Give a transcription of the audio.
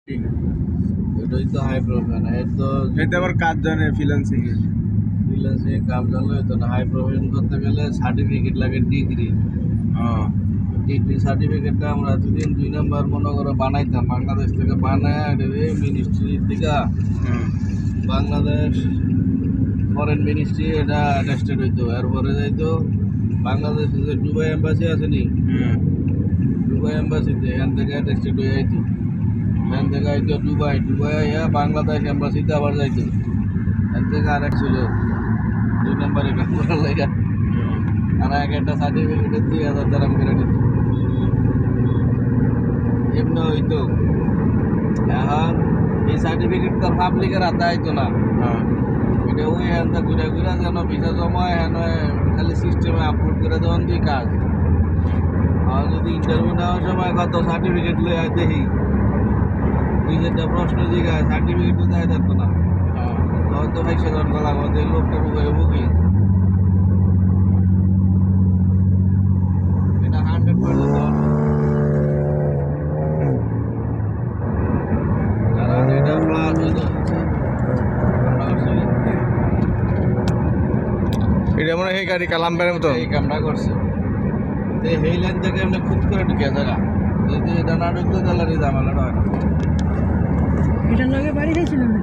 এটাই তো high profile এর তো এতে আবার কাজ জানে ফ্রিল্যান্সিং এর। ফ্রিল্যান্সিং এর কাজ জানলে হতো না। হাই প্রোফাইল করতে গেলে সার্টিফিকেট লাগে, ডিগ্রি। ডিগ্রি সার্টিফিকেটটা আমরা এতদিন 2 নাম্বার মনে করে বানাইতাম, বাংলাদেশ থেকে বানায় মিনিস্ট্রির থেকে বাংলাদেশ ফরেন মিনিস্ট্রি এটা অ্যাটেস্টেড হইতো। এরপরে যাইতো বাংলাদেশে যে দুবাই এম্বাসি আছে নি, দুবাই এম্বাসিতে এখান থেকে অ্যাটেস্টেড হয়ে যাইতো। এখান থেকে আইতো দুবাই, দুবাই আইয়া বাংলাদেশ এম্বাসিতে আবার যাইতো। এখান থেকে আরেক ছিল 2 নাম্বারে কাজ করার লাগে। আর এক একটা সার্টিফিকেটের 2,000 দাম করে নিত। এমনি হইতো। এখন এই সার্টিফিকেট তো পাবলিকের হাতে আইতো না। এটা ওই এখান ঘুরে ঘুরে যেন ভিসা জমা এখানে খালি সিস্টেমে আপলোড করে দেওয়ান তুই কাজ। আর যদি ইন্টারভিউ নেওয়ার সময় কত সার্টিফিকেট লয়ে আয় দেখি, 2-4টা প্রশ্ন জিজ্ঞাসা, সার্টিফিকেট তো দেয় থাকতো না। তখন তো 5,000 টাকা লাগবে, যে লোকটা মুখে বুকি। এটা 100% কারণ এটা প্লাস হইতো। এটা মনে হয় এই গাড়ি কালাম্বারের মতো। এই কামটা করছে তো এই লাইন থেকে এমনি খুদ করে ঢুকে জায়গা, যদি এটা না ঢুকতো তাহলে ঝামেলাটা হয় না। এটার লগে বাড়ি গেছিলাম না।